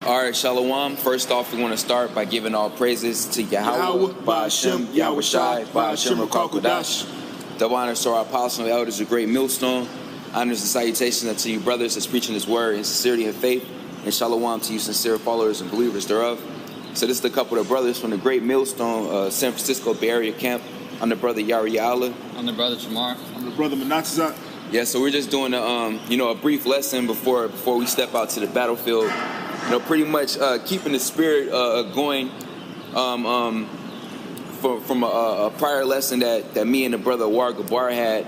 All right, Shalom. First off, we want to start by giving all praises to Yahweh, Ba'ashem, Yahweh Shai, Ba'ashem, Rakakodash. Double honors to our apostles and elders, a great millstone. Honors and salutations unto you, brothers, that's preaching His word in sincerity and faith. And Shalom to you, sincere followers and believers thereof. So this is a couple of brothers from the great millstone, San Francisco Bay Area camp. I'm the brother Yari Allah. I'm the brother Jamar. I'm the brother Menachizot. Yeah, so we're just doing a brief lesson before we step out to the battlefield. Pretty much keeping the spirit going from a prior lesson that me and the brother War Gabar had,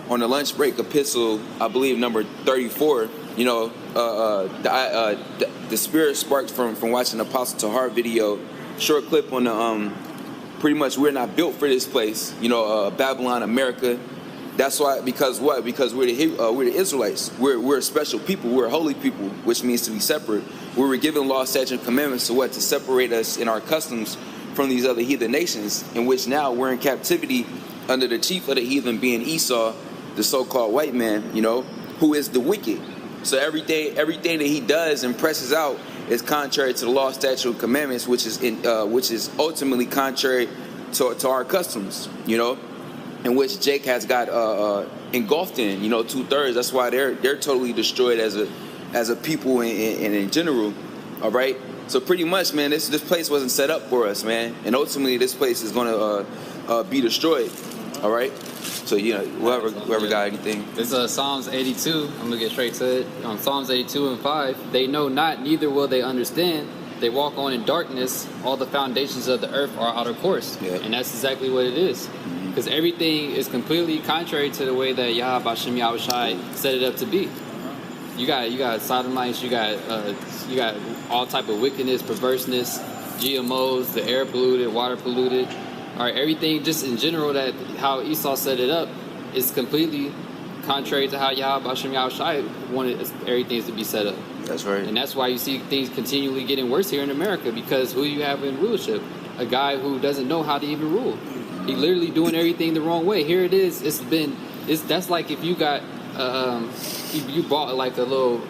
on the lunch break epistle, I believe number 34. The spirit sparked from watching the Apostle Tahar video, short clip on the pretty much we're not built for this place, Babylon, America. That's why, because what? Because we're the Israelites. We're a special people. We're a holy people, which means to be separate. We were given law, statutes, and commandments to separate us in our customs from these other heathen nations, in which now we're in captivity under the chief of the heathen being Esau, the so-called white man, who is the wicked. So everything that he does and presses out is contrary to the law, statutes, and commandments, which is ultimately contrary to our customs, in which Jake has got engulfed in, 2/3. That's why they're totally destroyed as a people and in general. All right. So pretty much, man, this place wasn't set up for us, man, and ultimately this place is going to be destroyed. All right. So whoever got anything. This is Psalms 82. I'm gonna get straight to it. Psalms 82 and 5. They know not, neither will they understand. They walk on in darkness. All the foundations of the earth are out of course. Yeah. And that's exactly what it is. Because everything is completely contrary to the way that Yahweh Ba'ashem Yahweh Shai set it up to be. You got sodomites, you got all type of wickedness, perverseness, GMOs, the air polluted, water polluted. All right, everything just in general that how Esau set it up is completely contrary to how Yahweh Ba'ashem Yahweh Shai wanted everything to be set up. That's right. And that's why you see things continually getting worse here in America, because who you have in rulership? A guy who doesn't know how to even rule. He literally doing everything the wrong way. Here it is. That's like if you got you bought like a little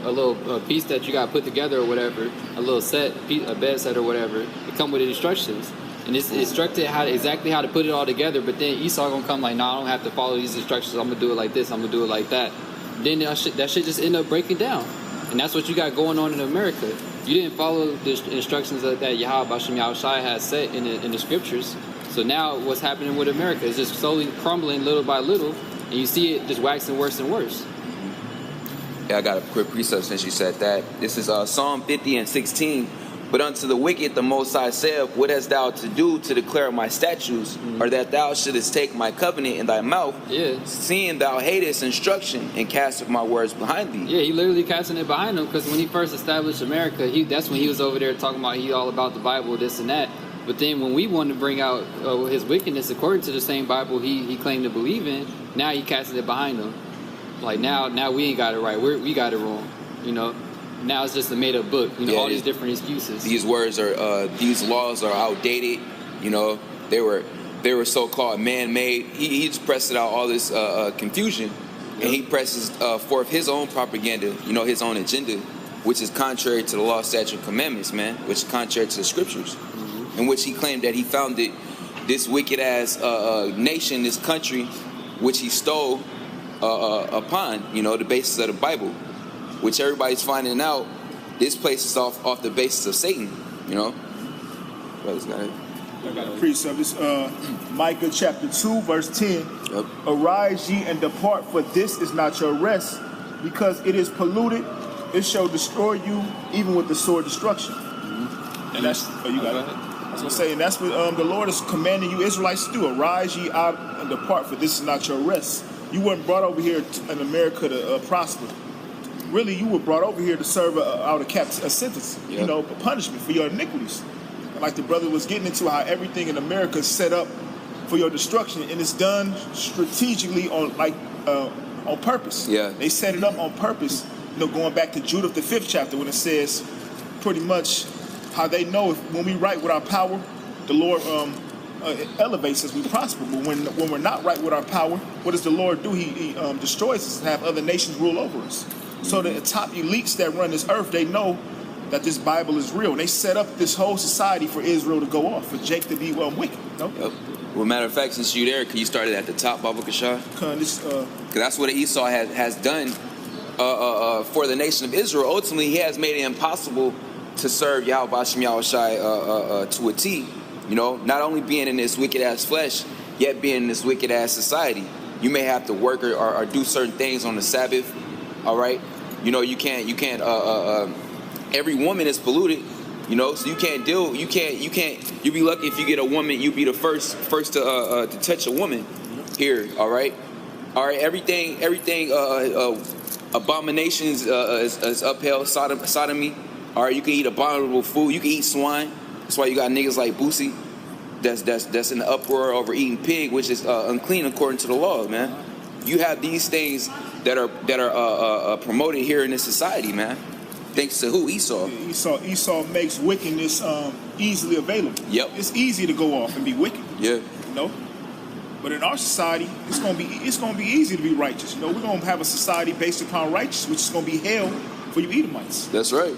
piece that you got put together or whatever, a little set, a bed set or whatever. It come with instructions, and it's instructed exactly how to put it all together. But then Esau gonna come like, no, I don't have to follow these instructions. I'm gonna do it like this. I'm gonna do it like that. Then that shit just end up breaking down, and that's what you got going on in America. You didn't follow the instructions that Yahweh Ba'ashem Yahweh Shai has set in the scriptures. So now what's happening with America is just slowly crumbling little by little, and you see it just waxing worse and worse. Yeah, I got a quick precept since you said that. This is Psalm 50 and 16. But unto the wicked the Most High saith, what hast thou to do to declare my statutes, or that thou shouldest take my covenant in thy mouth, seeing thou hatest instruction and casteth my words behind thee? Yeah, he literally casting it behind him, because when he first established America, that's when he was over there talking about he all about the Bible, this and that. But then when we wanted to bring out his wickedness according to the same Bible he claimed to believe in, now he casted it behind him. Like now we ain't got it right. We got it wrong. Now it's just a made up book. All these different excuses. These words are these laws are outdated. They were so-called man-made. He just pressed it out all this confusion, and he presses forth his own propaganda. His own agenda, which is contrary to the law, statutes, and commandments, man. Which is contrary to the scriptures. In which he claimed that he founded this wicked-ass nation, this country, which he stole upon, the basis of the Bible, which everybody's finding out this place is off the basis of Satan, Brothers got it. I got a precept. This Micah chapter 2, verse 10. Yep. Arise ye and depart, for this is not your rest, because it is polluted. It shall destroy you, even with the sword destruction. Mm-hmm. And that's you got it. I was going to say, and that's what the Lord is commanding you Israelites to do. Arise ye out and depart, for this is not your rest. You weren't brought over here in America to prosper. Really, you were brought over here to serve out a sentence, a punishment for your iniquities. And like the brother was getting into, how everything in America is set up for your destruction, and it's done strategically on purpose. Yeah, they set it up on purpose. Going back to Judah, the 5th chapter, when it says pretty much how they know when we right with our power, the Lord elevates us, we prosper. But when we're not right with our power, what does the Lord do? He destroys us and have other nations rule over us. So the top elites that run this earth, they know that this Bible is real. They set up this whole society for Israel to go off, for Jake to be wicked. No? Yep. Well, matter of fact, since you there, can you start it at the top, Baba Kasha? Because that's what Esau has done for the nation of Israel. Ultimately, he has made it impossible to serve Yahweh Bashem Yahushai to a T. You know, not only being in this wicked ass flesh, yet being in this wicked ass society. You may have to work or do certain things on the Sabbath. All right, you know, you can't. Every woman is polluted. You know, so you can't. You'll be lucky if you get a woman. You'll be the first to touch a woman here. All right. Everything. Abominations is upheld. Sodomy. All right. You can eat abominable food. You can eat swine. That's why you got niggas like Boosie. That's in the uproar over eating pig, which is unclean according to the law, man. You have these things that are promoted here in this society, man. Thanks to who? Esau. Yeah, Esau makes wickedness easily available. Yep. It's easy to go off and be wicked. Yeah. You know? But in our society, it's gonna be easy to be righteous. You know, we're gonna have a society based upon righteousness, which is gonna be hell for you Edomites. That's right.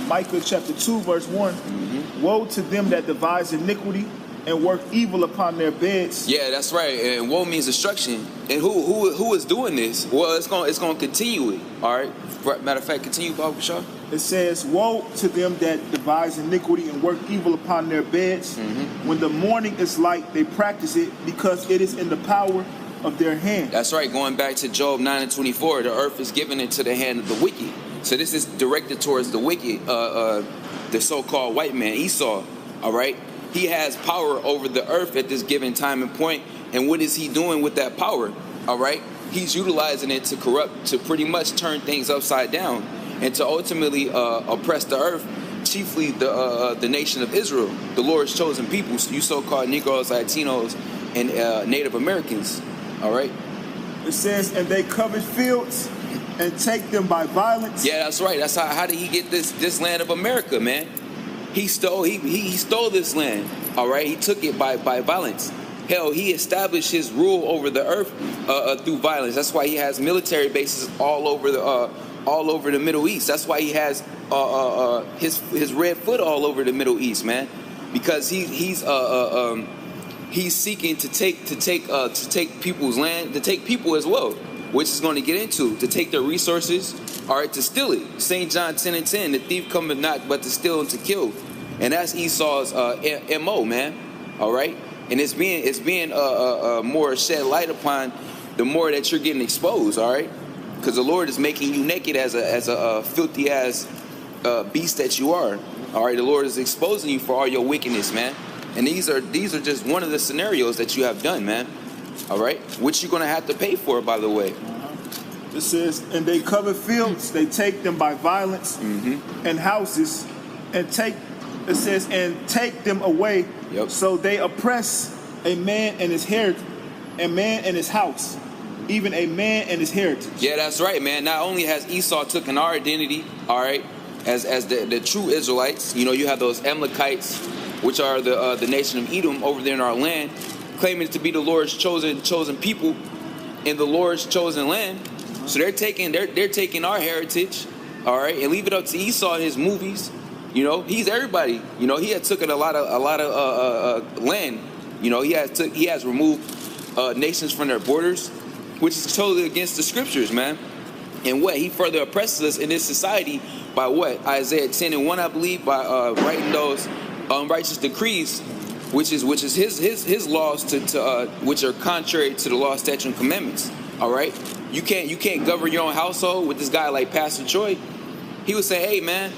Micah chapter 2, verse 1. Mm-hmm. Woe to them that devise iniquity and work evil upon their beds. Yeah, that's right. And woe means destruction. And who is doing this? Well, it's gonna continue it. All right. Matter of fact, continue, Bob Shaw. It says, woe to them that devise iniquity and work evil upon their beds. Mm-hmm. When the morning is light, they practice it because it is in the power of their hand. That's right. Going back to Job 9:24, the earth is given into the hand of the wicked. So this is directed towards the wicked, the so-called white man, Esau. All right. He has power over the earth at this given time and point. And what is he doing with that power? All right. He's utilizing it to corrupt, to pretty much turn things upside down, and to ultimately oppress the earth, chiefly the nation of Israel, the Lord's chosen people, you so-called Negroes, Latinos, and Native Americans. All right. It says, and they covered fields and take them by violence. Yeah, that's right. That's how did he get this land of America, man? He stole this land. All right. He took it by violence. Hell, he established his rule over the earth through violence. That's why he has military bases all over the Middle East. That's why he has his red foot all over the Middle East, man. Because he's seeking to take people's land, to take people as well, which is going to get into, to take their resources, all right, to steal it. St. John 10:10, the thief cometh not but to steal and to kill, and that's Esau's MO, man. All right. And it's being more shed light upon the more that you're getting exposed, all right? Because the Lord is making you naked as a filthy ass beast that you are, all right? The Lord is exposing you for all your wickedness, man. And these are just one of the scenarios that you have done, man. All right, which you're gonna have to pay for, by the way. It says, and they cover fields, they take them by violence, mm-hmm. and houses, and take them away. Yep. So they oppress a man and his heritage, a man and his house, even a man and his heritage. Yeah, that's right, man. Not only has Esau taken our identity, all right, as the true Israelites, you know, you have those Amalekites, which are the nation of Edom over there in our land, claiming to be the Lord's chosen people in the Lord's chosen land. So they're taking our heritage, all right, and leave it up to Esau in his movies. You know, he's everybody. You know, he had taken a lot of land. You know, he has removed nations from their borders, which is totally against the scriptures, man. And what he further oppresses us in this society by what? Isaiah 10:1, I believe, by writing those unrighteous decrees, which is his laws which are contrary to the law, statute, and commandments. All right, you can't govern your own household with this guy like Pastor Troy. He would say, hey, man.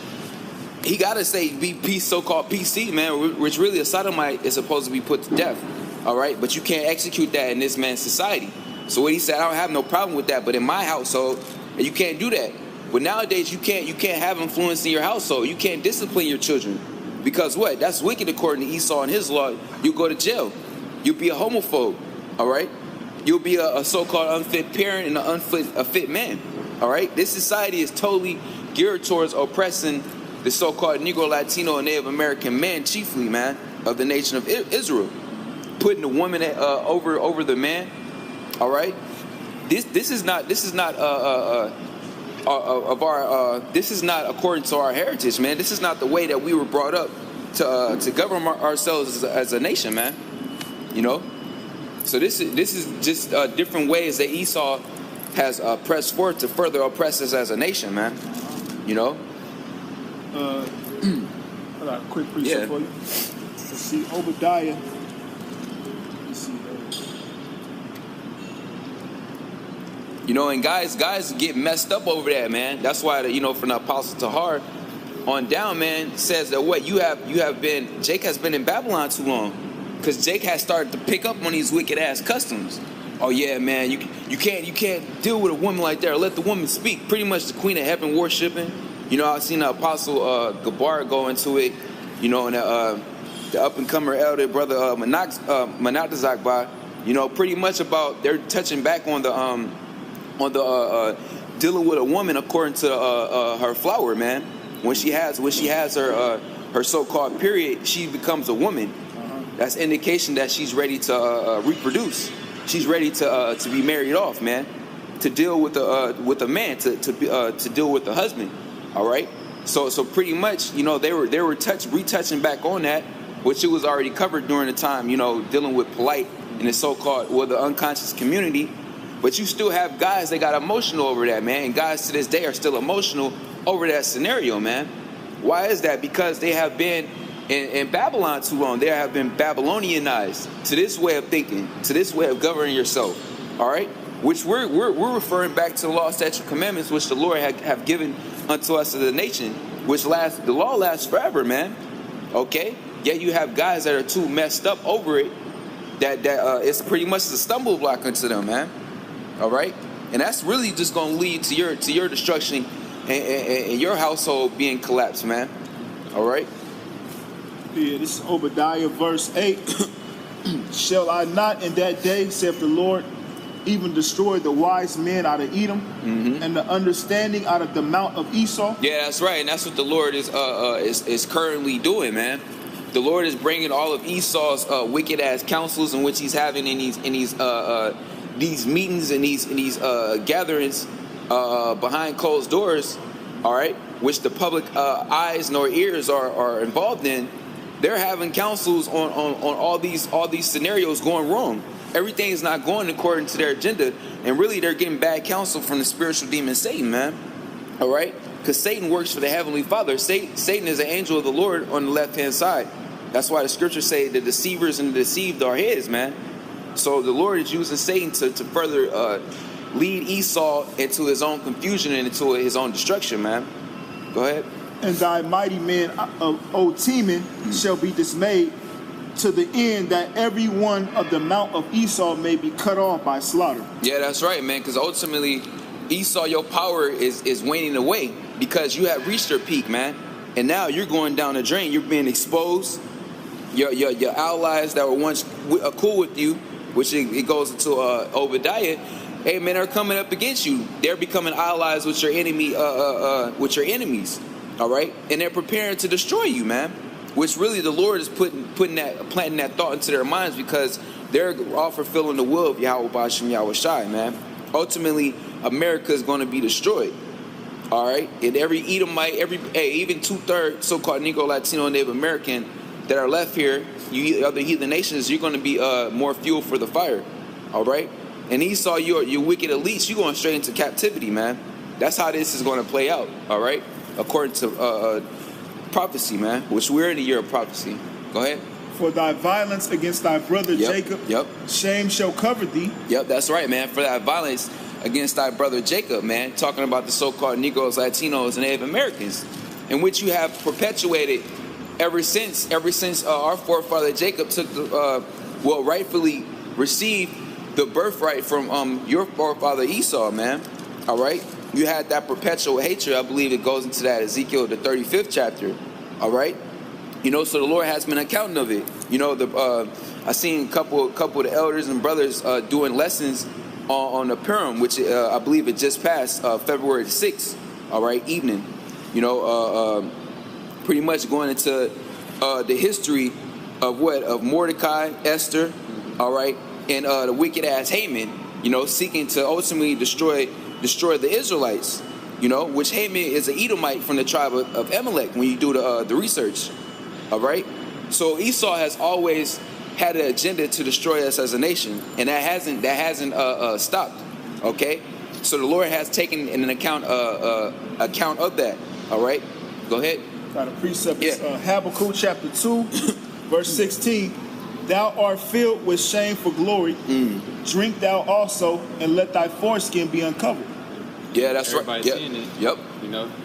He gotta say be peace, so-called PC, man, which really a sodomite is supposed to be put to death. All right, but you can't execute that in this man's society. So what he said, I don't have no problem with that, but in my household, you can't do that. But nowadays you can't have influence in your household. You can't discipline your children because what? That's wicked according to Esau and his law. You'll go to jail. You'll be a homophobe. All right, you'll be a so-called unfit parent and a fit man. All right, this society is totally geared towards oppressing the so-called Negro, Latino, and Native American man, chiefly, man, of the nation of Israel, putting the woman over the man, all right? this is not this is not according to our heritage, man. This is not the way that we were brought up to govern ourselves as a nation, man. You know. So this is just different ways that Esau has pressed forth to further oppress us as a nation, man. You know. I got a quick precept for you. Let's see, Obadiah. Let's see. You know, and guys get messed up over that, man. That's why, you know, from the Apostle Tahar on down, man, says that what Jake has been in Babylon too long, because Jake has started to pick up on these wicked ass customs. Oh yeah, man, you can't deal with a woman like that or let the woman speak. Pretty much the Queen of Heaven worshiping. You know, I've seen the Apostle Gabar go into it. You know, and the up and comer elder brother Manatazakba. You know, pretty much about they're touching back on the dealing with a woman according to her flower, man. When she has her so-called period, she becomes a woman. That's indication that she's ready to reproduce. She's ready to be married off, man. To deal with a man, to deal with the husband. All right. So pretty much, you know, they were retouching back on that, which it was already covered during the time, you know, dealing with polite and the so-called the unconscious community. But you still have guys that got emotional over that, man. And guys to this day are still emotional over that scenario, man. Why is that? Because they have been in Babylon too long. They have been Babylonianized to this way of thinking, to this way of governing yourself. All right? Which we're referring back to the law, statute, commandments, which the Lord have given unto us as a nation, which the law lasts forever, man. Okay? Yet you have guys that are too messed up over it, that it's pretty much a stumble block unto them, man. All right, and that's really just gonna lead to your destruction and your household being collapsed, man. All right. Yeah, this is Obadiah verse 8. Shall I not in that day, saith the Lord, even destroy the wise men out of Edom, and the understanding out of the mount of Esau? Yeah, that's right, and that's what the Lord is currently doing, man. The Lord is bringing all of Esau's wicked ass counsels in which he's having in these meetings and these gatherings behind closed doors, all right, which the public eyes nor ears are involved in. They're having counsels on all these scenarios going wrong. Everything is not going according to their agenda, and really they're getting bad counsel from the spiritual demon Satan, man. All right, because Satan works for the Heavenly Father. Satan is an angel of the Lord on the left hand side. That's why the scriptures say the deceivers and the deceived are his, man. So the Lord is using Satan to further lead Esau into his own confusion and into his own destruction, man. Go ahead. And thy mighty men, O Teman, shall be dismayed, to the end that every one of the mount of Esau may be cut off by slaughter. Yeah, that's right, man, because ultimately Esau, your power is waning away because you have reached your peak, man. And now you're going down the drain. You're being exposed. Your allies that were once cool with you, which it goes into Obadiah, hey man, are coming up against you. They're becoming allies with your enemy, with your enemies. All right, and they're preparing to destroy you, man. Which really the Lord is planting that thought into their minds because they're all fulfilling the will of Yahweh Bashim Yahweh Shai, man. Ultimately, America is going to be destroyed. All right, and every Edomite, even 2/3 so-called Negro, Latino, and Native American that are left here, you other heathen nations, you're going to be more fuel for the fire. All right, and Esau, your wicked elites, you're going straight into captivity, man. That's how this is going to play out. All right, according to prophecy, man, which we're in the year of prophecy. Go ahead. For thy violence against thy brother Jacob, shame shall cover thee. Yep, that's right, man. For that violence against thy brother Jacob, man. Talking about the so-called Negroes, Latinos, and Native Americans, in which you have perpetuated ever since our forefather Jacob took rightfully received the birthright from your forefather Esau, man. All right. You had that perpetual hatred. I believe it goes into that Ezekiel, the 35th chapter. All right. You know, so the Lord has been accounting of it. You know, I seen a couple of the elders and brothers doing lessons on the Purim, which I believe it just passed February 6th. All right, evening. You know, pretty much going into the history of Mordecai, Esther, all right, and the wicked ass Haman. seeking to ultimately destroy the Israelites, which Haman is an Edomite from the tribe of Amalek when you do the research. All right. So Esau has always had an agenda to destroy us as a nation, and that hasn't stopped. Okay. So the Lord has taken an account of that. All right. Go ahead. Got a precept. Habakkuk chapter 2, verse 16. Thou art filled with shame for glory. Drink thou also, and let thy foreskin be uncovered. Yeah, that's Everybody's right. seeing it. Yep.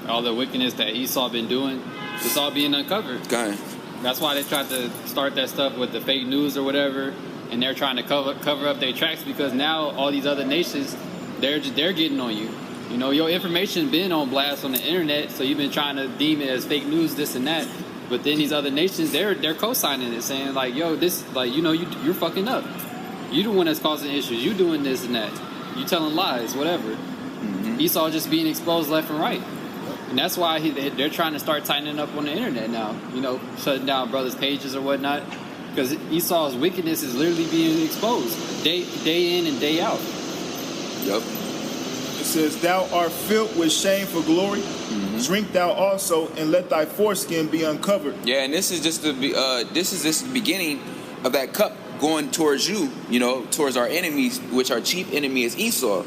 All the wickedness that Esau been doing, it's all being uncovered. Okay. That's why they tried to start that stuff with the fake news or whatever, and they're trying to cover up their tracks, because now all these other nations, they're getting on you. Your information been on blast on the internet, so you've been trying to deem it as fake news, this and that. But then these other nations, they're co-signing it, saying like, yo, this, like, you're fucking up. You the one that's causing issues. You doing this and that. You telling lies, whatever. Esau just being exposed left and right. And that's why they're trying to start tightening up on the internet now. Shutting down brothers' pages or whatnot. Because Esau's wickedness is literally being exposed day in and day out. Yep. It says, thou art filled with shame for glory. Drink thou also, and let thy foreskin be uncovered. Yeah, and this is just the beginning of that cup going towards you, towards our enemies, which our chief enemy is Esau.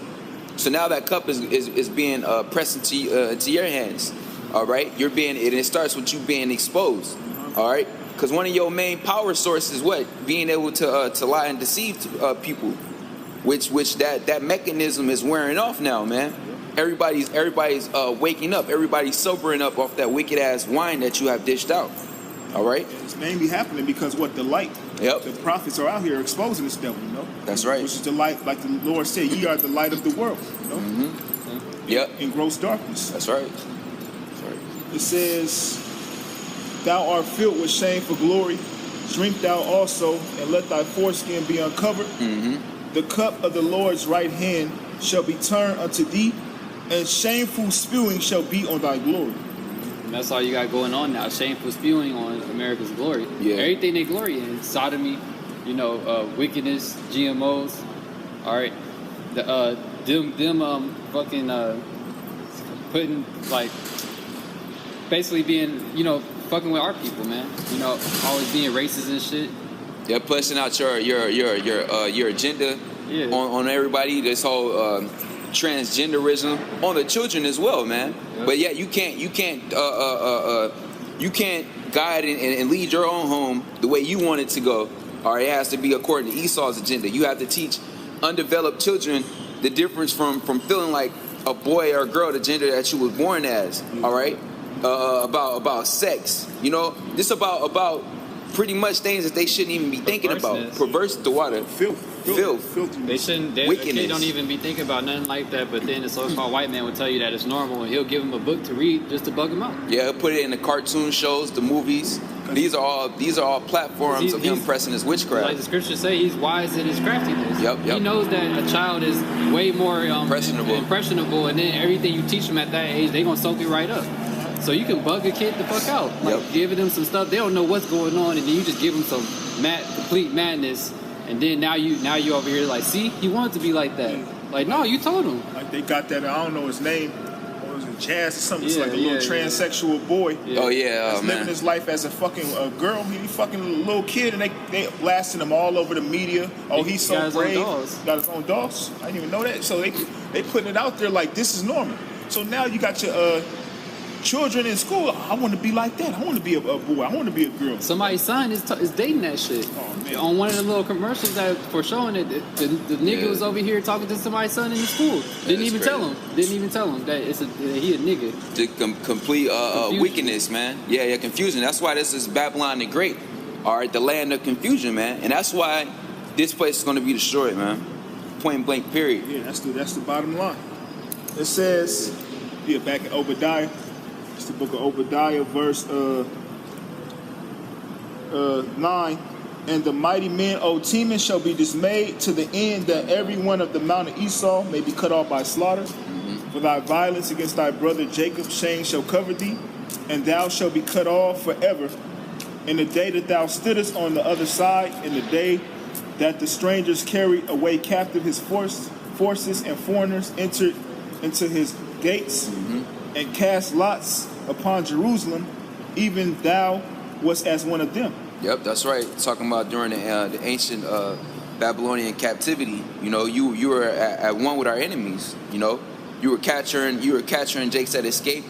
So now that cup is being pressed into your hands. All right, it starts with you being exposed. All right, because one of your main power sources is what? Being able to lie and deceive people, which that mechanism is wearing off now, man. Everybody's waking up. Everybody's sobering up off that wicked ass wine that you have dished out. All right. It's mainly happening because the light. Yep. The prophets are out here exposing this devil. That's right. Which is the light, like the Lord said, ye are the light of the world. Yep. In gross darkness. That's right. It says, thou art filled with shame for glory. Drink thou also, and let thy foreskin be uncovered. The cup of the Lord's right hand shall be turned unto thee, and shameful spewing shall be on thy glory. And that's all you got going on now. Shameful spewing on America's glory. Yeah. Everything they glory in. Sodomy, wickedness, GMOs. All right. Them fucking putting, like, basically being, fucking with our people, man. Always being racist and shit. They're pushing out your agenda on everybody. This whole transgenderism on the children as well, man. Yep. But yeah, you can't guide and lead your own home the way you want it to go. All right, it has to be according to Esau's agenda. You have to teach undeveloped children the difference from feeling like a boy or a girl, the gender that you was born as. All right, about sex. This about pretty much things that they shouldn't even be thinking about. Perverse the water. Filth. They shouldn't. They don't even be thinking about nothing like that. But then the so-called white man will tell you that it's normal, and he'll give them a book to read just to bug them out. Yeah, he'll put it in the cartoon shows, the movies. These are all platforms of him pressing his witchcraft. Like the scriptures say, he's wise in his craftiness. Yep. He knows that a child is way more impressionable, and then everything you teach them at that age, they gonna soak it right up. So you can bug a kid the fuck out, like giving them some stuff they don't know what's going on, and then you just give them some complete madness, and then now you over here like, see, he wanted to be like that. Like, no, you told him. Like they got that, I don't know his name, what was it, Jazz or something? It's like a little transsexual boy. Yeah. Oh yeah, that's living his life as a fucking girl. He fucking a little kid, and they blasting him all over the media. Oh, he's so brave. Got his own dolls. I didn't even know that. So they putting it out there like this is normal. So now you got your children in school. I want to be like that. I want to be a boy. I want to be a girl. Somebody's son is dating that shit. Oh, man. On one of the little commercials that for showing it, the nigga was over here talking to somebody's son in the school. Didn't even tell him that he a nigga. The complete wickedness, man. Yeah, confusion. That's why this is Babylon the Great. All right, the land of confusion, man. And that's why this place is going to be destroyed, man. Point blank. Period. Yeah, that's the bottom line. It says, back in Obadiah. It's the book of Obadiah, verse 9. And the mighty men, O Teman, shall be dismayed to the end that every one of the mount of Esau may be cut off by slaughter. For thy violence against thy brother Jacob, shame shall cover thee, and thou shalt be cut off forever. In the day that thou stoodest on the other side, in the day that the strangers carried away captive his force, forces and foreigners entered into his gates and cast lots upon Jerusalem, even thou was as one of them. Yep, that's right. Talking about during the ancient Babylonian captivity, you know, you were at one with our enemies. You know, you were capturing Jakes that escaped,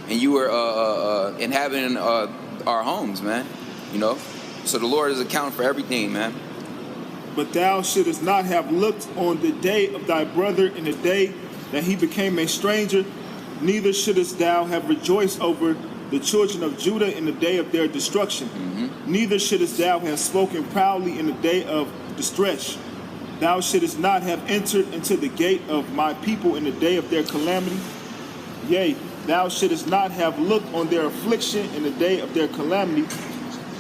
and you were inhabiting our homes, man. You know, so the Lord is accounting for everything, man. But thou shouldest not have looked on the day of thy brother in the day that he became a stranger, neither shouldest thou have rejoiced over the children of Judah in the day of their destruction. Neither shouldest thou have spoken proudly in the day of distress. Thou shouldest not have entered into the gate of my people in the day of their calamity. Yea, thou shouldest not have looked on their affliction in the day of their calamity,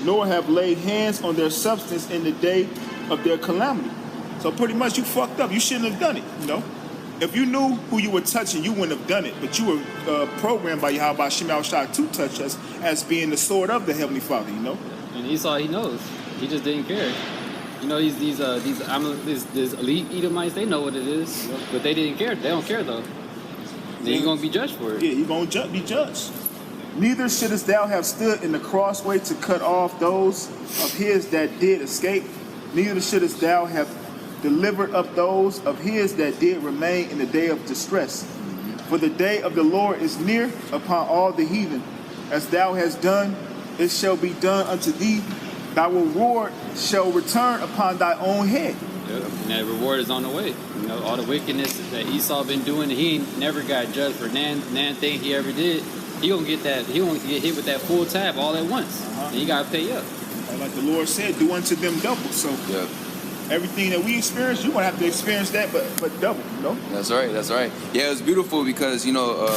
nor have laid hands on their substance in the day of their calamity. So pretty much you fucked up. You shouldn't have done it, you know. If you knew who you were touching, you wouldn't have done it. But you were programmed by Yahweh Shemel Shah to touch us as being the sword of the Heavenly Father, you know. And Esau, he knows. He just didn't care. You know, these elite Edomites, they know what it is, but they didn't care. They don't care though. Then you're gonna be judged for it. Yeah, you're gonna be judged. Neither shouldest thou have stood in the crossway to cut off those of his that did escape. Neither shouldest thou have delivered up those of his that did remain in the day of distress. For the day of the Lord is near upon all the heathen. As thou hast done, it shall be done unto thee. Thy reward shall return upon thy own head. Yep. And that reward is on the way. You know, all the wickedness that Esau been doing, he ain't never got judged for nan thing he ever did. He gonna get that. He gonna get hit with that full tab all at once. And he gotta pay up. And like the Lord said, do unto them double. So everything that we experience, you're gonna have to experience that, but double. You know. That's right. That's right. Yeah, it was beautiful because, you know,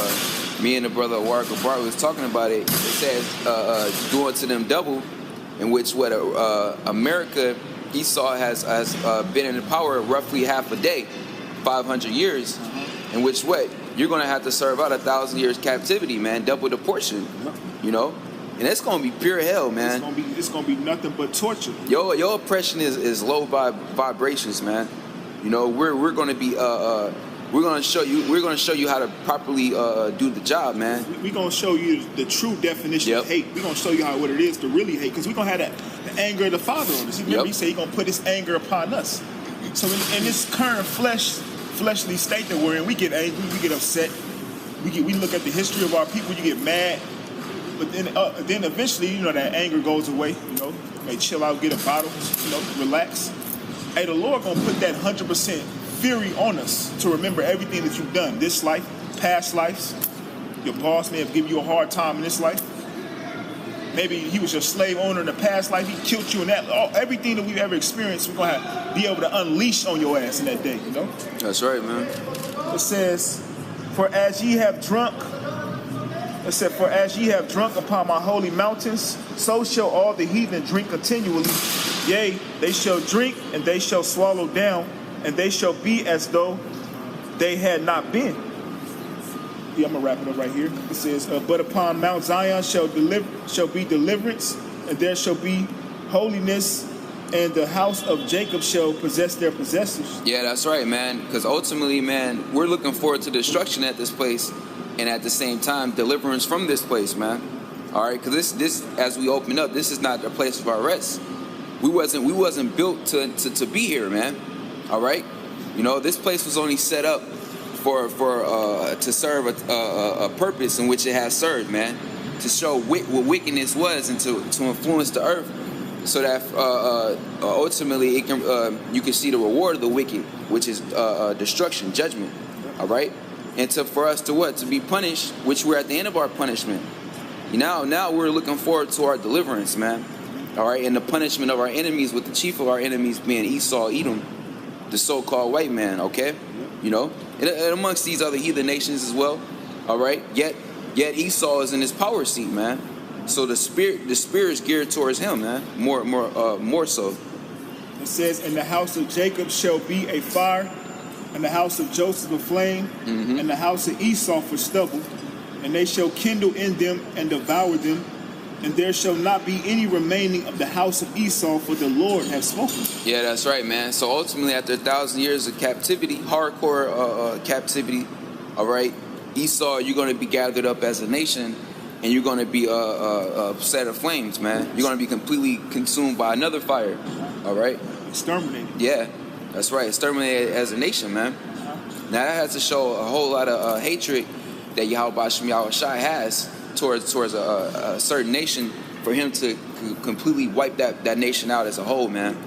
me and the brother Warwick Bar was talking about it. It says do unto them double, in which what America, Esau has been in power roughly half a day, 500 years, in which what you're gonna have to serve out 1,000 years captivity, man, double the portion, you know, and it's gonna be pure hell, man. It's gonna be nothing but torture. Your oppression is low vibrations, man. You know, we're gonna be we're gonna show you how to properly do the job, man. We're gonna show you the true definition of hate. We're gonna show you what it is to really hate, because we're gonna have the anger of the Father on us. Remember, he said he's gonna put his anger upon us. So in this current fleshly state that we're in, we get angry, we get upset, we look at the history of our people, you get mad, but then eventually, you know, that anger goes away. You know, may chill out, get a bottle, you know, relax. Hey, the Lord gonna put that 100% fury on us to remember everything that you've done, this life, past lives. Your boss may have given you a hard time in this life. Maybe he was your slave owner in the past life. He killed you in that. Everything that we've ever experienced, we're going to be able to unleash on your ass in that day, you know? That's right, man. It says, for as ye have drunk upon my holy mountains, so shall all the heathen drink continually. Yea, they shall drink, and they shall swallow down, and they shall be as though they had not been. Yeah, I'm gonna wrap it up right here. It says, but upon Mount Zion shall be deliverance, and there shall be holiness, and the house of Jacob shall possess their possessors. Yeah, that's right, man. Because ultimately, man, we're looking forward to destruction at this place, and at the same time, deliverance from this place, man. All right, because this, as we open up, this is not a place of our rest. We wasn't built to be here, man. All right, you know, this place was only set up to serve a purpose in which it has served, man, to show what wickedness was and to influence the earth, so that ultimately it can you can see the reward of the wicked, which is destruction, judgment. All right, and for us to be punished, which we're at the end of our punishment. Now we're looking forward to our deliverance, man. All right, and the punishment of our enemies, with the chief of our enemies being Esau, Edom, the so-called white man. Okay, you know. And amongst these other heathen nations as well, all right. Yet Esau is in his power seat, man. So the spirit is geared towards him, man. More so. It says, "And the house of Jacob shall be a fire, and the house of Joseph a flame, and the house of Esau for stubble, and they shall kindle in them and devour them, And there shall not be any remaining of the house of Esau, for the Lord hath spoken. Yeah, that's right, man. So ultimately, after 1,000 years of captivity, hardcore captivity, all right, Esau, you're going to be gathered up as a nation, and you're going to be set of flames, man. You're going to be completely consumed by another fire, all right? Exterminated. Yeah, that's right. Exterminated as a nation, man. Now that has to show a whole lot of hatred that Yahweh Shem Yahushai has towards a certain nation, for him to completely wipe that nation out as a whole, man.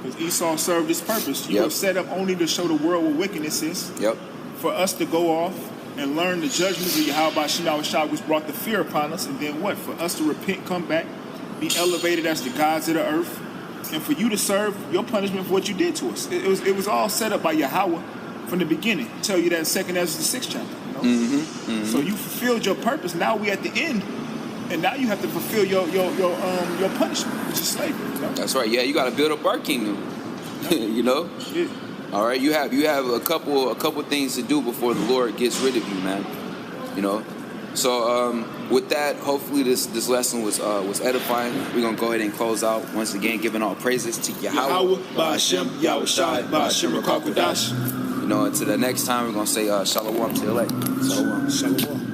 Because Esau served his purpose. You were set up only to show the world what wickedness is. Yep. For us to go off and learn the judgments of Yahweh Shem Yahushai, which brought the fear upon us, and then what? For us to repent, come back, be elevated as the gods of the earth, and for you to serve your punishment for what you did to us. It was all set up by Yahweh from the beginning. I tell you that in 2nd Ezra, the 6th chapter. So you fulfilled your purpose. Now we at the end, and now you have to fulfill your punishment, which is slavery. You know? That's right. Yeah, you got to build up our kingdom. You know. Yeah. All right. You have a couple things to do before the Lord gets rid of you, man. You know. So with that, hopefully this lesson was edifying. We're gonna go ahead and close out once again, giving all praises to Yahweh, Ba'ashem, Yahushai, Ba'ashem, Rakakadash. You know, until the next time, we're gonna say shalom to the elect. Shalom. Shalom.